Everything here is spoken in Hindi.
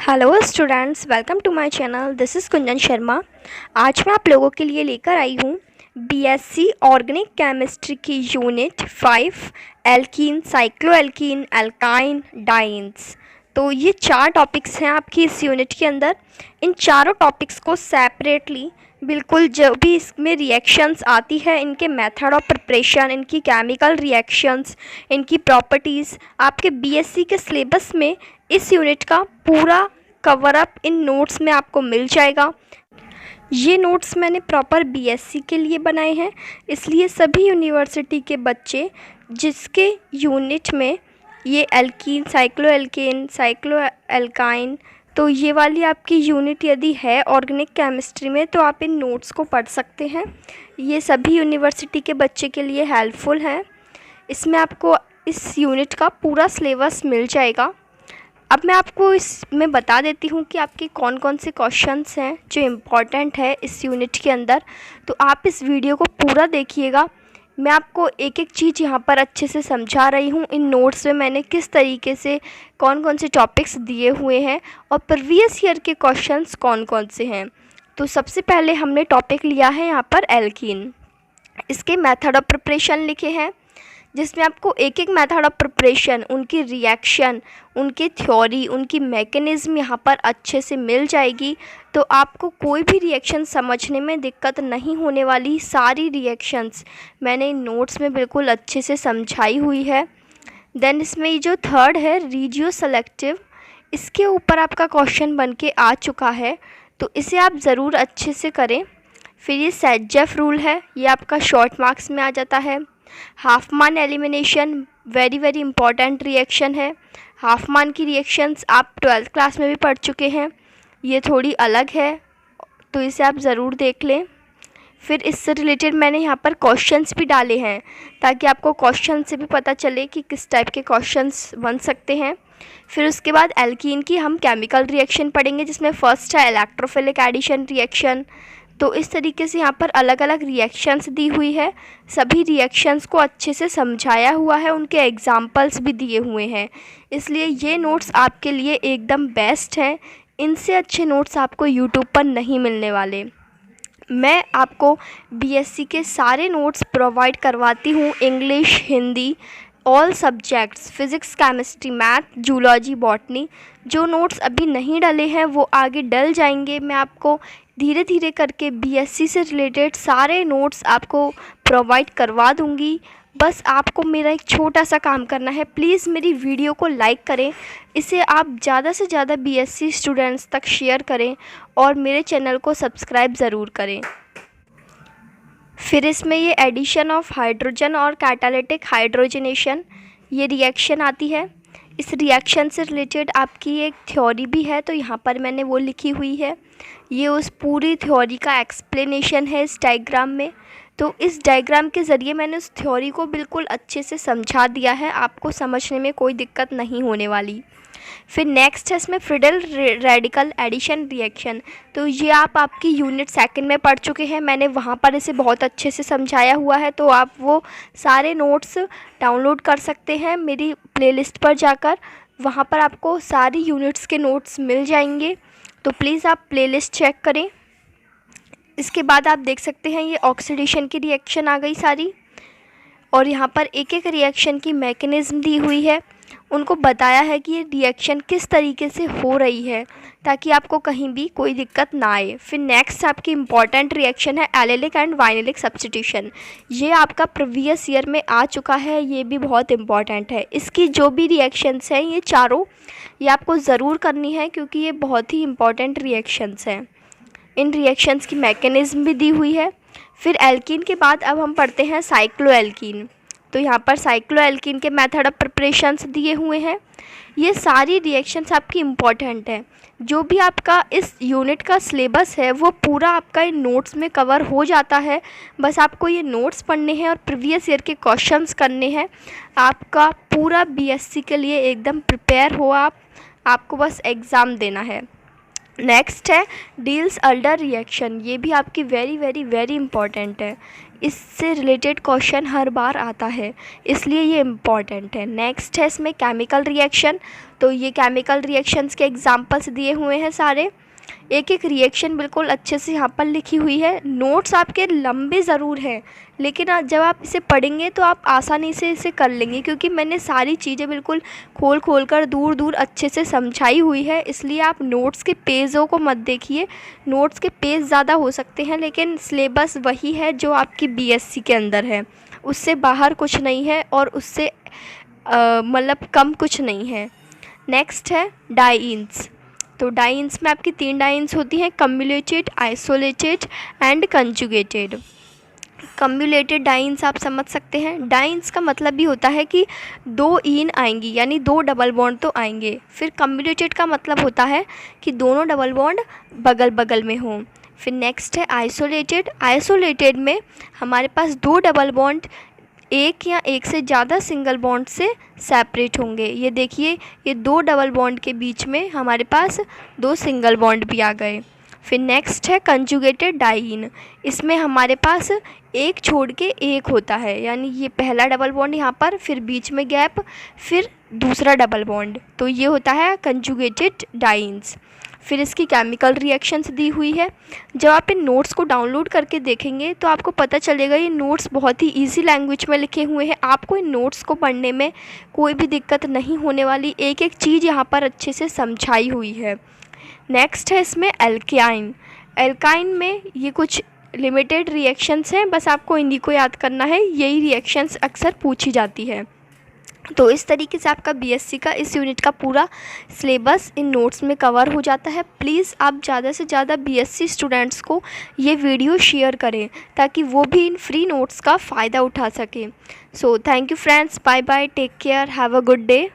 Hello students, welcome to my channel. This is Kunjan Sharma. आज मैं आप लोगों के लिए लेकर आई हूँ बीएससी ऑर्गेनिक केमिस्ट्री की unit 5 alkene, cycloalkene, alkyne, dienes. तो ये 4 टॉपिक्स हैं आपकी इस यूनिट के अंदर। इन चारों टॉपिक्स को सेपरेटली बिल्कुल जो भी इसमें रिएक्शंस आती है, इनके मेथड ऑफ प्रिपरेशन, इनकी केमिकल रिएक्शंस, इनकी प्रॉपर्टीज़ आपके बीएससी के सिलेबस में इस यूनिट का पूरा कवर अप इन नोट्स में आपको मिल जाएगा। ये नोट्स मैंने प्रॉपर बीएससी के लिए बनाए हैं, इसलिए सभी यूनिवर्सिटी के बच्चे जिसके यूनिट में ये एल्कीन, साइक्लोएल्केन, साइक्लोएल्काइन, तो ये वाली आपकी यूनिट यदि है ऑर्गेनिक केमिस्ट्री में तो आप इन नोट्स को पढ़ सकते हैं। ये सभी यूनिवर्सिटी के बच्चे के लिए हेल्पफुल हैं। इसमें आपको इस यूनिट का पूरा सिलेबस मिल जाएगा। अब मैं आपको इसमें बता देती हूँ कि आपके कौन कौन से क्वेश्चंस हैं जो इम्पॉर्टेंट है इस यूनिट के अंदर। तो आप इस वीडियो को पूरा देखिएगा। मैं आपको एक एक चीज़ यहाँ पर अच्छे से समझा रही हूँ। इन नोट्स में मैंने किस तरीके से कौन कौन से टॉपिक्स दिए हुए हैं और प्रीवियस ईयर के क्वेश्चंस कौन कौन से हैं। तो सबसे पहले हमने टॉपिक लिया है यहाँ पर एल्कीन। इसके मेथड ऑफ प्रिपरेशन लिखे हैं, जिसमें आपको एक एक मेथड ऑफ प्रिपरेशन, उनकी रिएक्शन, उनकी थ्योरी, उनकी मैकेनिज़्म यहाँ पर अच्छे से मिल जाएगी। तो आपको कोई भी रिएक्शन समझने में दिक्कत नहीं होने वाली। सारी रिएक्शंस मैंने इन नोट्स में बिल्कुल अच्छे से समझाई हुई है। देन इसमें ये जो थर्ड है रेडियो सेलेक्टिव, इसके ऊपर आपका क्वेश्चन बन के आ चुका है, तो इसे आप ज़रूर अच्छे से करें। फिर ये सेट-जेफ रूल है, ये आपका शॉर्ट मार्क्स में आ जाता है। हाफमान एलिमिनेशन वेरी इंपॉर्टेंट रिएक्शन है। हाफमान की रिएक्शंस आप 12th क्लास में भी पढ़ चुके हैं, ये थोड़ी अलग है, तो इसे आप ज़रूर देख लें। फिर इससे रिलेटेड मैंने यहाँ पर क्वेश्चंस भी डाले हैं, ताकि आपको क्वेश्चन से भी पता चले कि किस टाइप के क्वेश्चंस बन सकते हैं। फिर उसके बाद एल्कीन की हम केमिकल रिएक्शन पढ़ेंगे, जिसमें फ़र्स्ट है इलेक्ट्रोफिलिक एडिशन रिएक्शन। तो इस तरीके से यहाँ पर अलग अलग रिएक्शंस दी हुई है। सभी रिएक्शंस को अच्छे से समझाया हुआ है, उनके एग्जाम्पल्स भी दिए हुए हैं, इसलिए ये नोट्स आपके लिए एकदम बेस्ट हैं। इनसे अच्छे नोट्स आपको यूट्यूब पर नहीं मिलने वाले। मैं आपको बीएससी के सारे नोट्स प्रोवाइड करवाती हूँ, English, Hindi, all subjects, physics, chemistry, math, zoology, botany. जो नोट्स अभी नहीं डले हैं वो आगे डल जाएंगे। मैं आपको धीरे धीरे करके बीएससी से रिलेटेड सारे नोट्स आपको प्रोवाइड करवा दूंगी। बस आपको मेरा एक छोटा सा काम करना है, प्लीज़ मेरी वीडियो को लाइक करें, इसे आप ज़्यादा से ज़्यादा बीएससी स्टूडेंट्स तक शेयर करें और मेरे चैनल को सब्सक्राइब ज़रूर करें। फिर इसमें ये एडिशन ऑफ हाइड्रोजन और कैटालिटिक हाइड्रोजनेशन, ये रिएक्शन आती है। इस रिएक्शन से रिलेटेड आपकी एक थ्योरी भी है, तो यहाँ पर मैंने वो लिखी हुई है। ये उस पूरी थ्योरी का एक्सप्लेनेशन है इस डायग्राम में। तो इस डायग्राम के ज़रिए मैंने उस थ्योरी को बिल्कुल अच्छे से समझा दिया है, आपको समझने में कोई दिक्कत नहीं होने वाली। फिर नेक्स्ट है इसमें फ्रीडल रेडिकल एडिशन रिएक्शन। तो ये आपकी यूनिट सेकंड में पढ़ चुके हैं, मैंने वहाँ पर इसे बहुत अच्छे से समझाया हुआ है। तो आप वो सारे नोट्स डाउनलोड कर सकते हैं मेरी प्लेलिस्ट पर जाकर, वहाँ पर आपको सारी यूनिट्स के नोट्स मिल जाएंगे। तो प्लीज़ आप प्लेलिस्ट चेक करें। इसके बाद आप देख सकते हैं ये ऑक्सीडेशन की रिएक्शन आ गई सारी, और यहाँ पर एक एक रिएक्शन की मैकेनिज़्म दी हुई है, उनको बताया है कि ये रिएक्शन किस तरीके से हो रही है, ताकि आपको कहीं भी कोई दिक्कत ना आए। फिर नेक्स्ट आपकी इम्पॉर्टेंट रिएक्शन है एलेलिक एंड वाइनेलिक सब्स्टिट्यूशन। ये आपका प्रीवियस ईयर में आ चुका है, ये भी बहुत इम्पॉर्टेंट है। इसकी जो भी रिएक्शंस हैं ये चारों, ये आपको ज़रूर करनी है, क्योंकि ये बहुत ही इम्पॉर्टेंट रिएक्शंस हैं। इन रिएक्शंस की मैकेनिज़्म भी दी हुई है। फिर एल्कीन के बाद अब हम पढ़ते हैं साइक्लोएल्कीन। तो यहाँ पर साइक्लोएल्कीन के मेथड ऑफ प्रिपरेशंस दिए हुए हैं। ये सारी रिएक्शंस आपकी इम्पॉर्टेंट हैं। जो भी आपका इस यूनिट का सिलेबस है वो पूरा आपका इन नोट्स में कवर हो जाता है। बस आपको ये नोट्स पढ़ने हैं और प्रीवियस ईयर के क्वेश्चंस करने हैं। आपका पूरा बीएससी के लिए एकदम प्रिपेयर हो आप, आपको बस एग्ज़ाम देना है। नेक्स्ट है डील्स अल्डर रिएक्शन, ये भी आपकी वेरी इंपॉर्टेंट है। इससे रिलेटेड क्वेश्चन हर बार आता है, इसलिए ये इम्पॉर्टेंट है। नेक्स्ट है इसमें केमिकल रिएक्शन। तो ये केमिकल रिएक्शंस के एग्जांपल्स दिए हुए हैं सारे, एक एक रिएक्शन बिल्कुल अच्छे से यहाँ पर लिखी हुई है। नोट्स आपके लंबे ज़रूर हैं, लेकिन जब आप इसे पढ़ेंगे तो आप आसानी से इसे कर लेंगे, क्योंकि मैंने सारी चीज़ें बिल्कुल खोल खोल कर दूर दूर अच्छे से समझाई हुई है। इसलिए आप नोट्स के पेजों को मत देखिए, नोट्स के पेज ज़्यादा हो सकते हैं, लेकिन सिलेबस वही है जो आपकी बीएससी के अंदर है, उससे बाहर कुछ नहीं है और उससे मतलब कम कुछ नहीं है। नेक्स्ट है डाइंस। तो डाइंस में आपकी 3 डाइंस होती हैं, कम्युलेटेड, आइसोलेटेड एंड कंजुगेटेड। कम्युलेटेड डाइंस आप समझ सकते हैं, डाइंस का मतलब भी होता है कि 2 ईन आएंगी, यानी 2 डबल बॉन्ड तो आएंगे। फिर कम्युलेटेड का मतलब होता है कि दोनों डबल बॉन्ड बगल बगल में हों। फिर नेक्स्ट है आइसोलेटेड। आइसोलेटेड में हमारे पास 2 डबल बॉन्ड एक या एक से ज़्यादा सिंगल बॉन्ड से सेपरेट होंगे। ये देखिए, ये 2 डबल बॉन्ड के बीच में हमारे पास 2 सिंगल बॉन्ड भी आ गए। फिर नेक्स्ट है कंजुगेटेड डाइईन। इसमें हमारे पास एक छोड़ के एक होता है, यानी ये पहला डबल बॉन्ड यहाँ पर, फिर बीच में गैप, फिर दूसरा डबल बॉन्ड, तो ये होता है कंजुगेटेड डाइईन्स। फिर इसकी केमिकल रिएक्शंस दी हुई है। जब आप इन नोट्स को डाउनलोड करके देखेंगे तो आपको पता चलेगा ये नोट्स बहुत ही इजी लैंग्वेज में लिखे हुए हैं। आपको इन नोट्स को पढ़ने में कोई भी दिक्कत नहीं होने वाली, एक एक चीज़ यहाँ पर अच्छे से समझाई हुई है। नेक्स्ट है इसमें एल्काइन। एल्काइन में ये कुछ लिमिटेड रिएक्शंस हैं, बस आपको इन्हीं को याद करना है, यही रिएक्शंस अक्सर पूछी जाती है। तो इस तरीके से आपका बीएससी का इस यूनिट का पूरा सिलेबस इन नोट्स में कवर हो जाता है। प्लीज़ आप ज़्यादा से ज़्यादा बीएससी स्टूडेंट्स को ये वीडियो शेयर करें, ताकि वो भी इन फ्री नोट्स का फ़ायदा उठा सकें। So thank you friends, bye bye, take care, have a good day.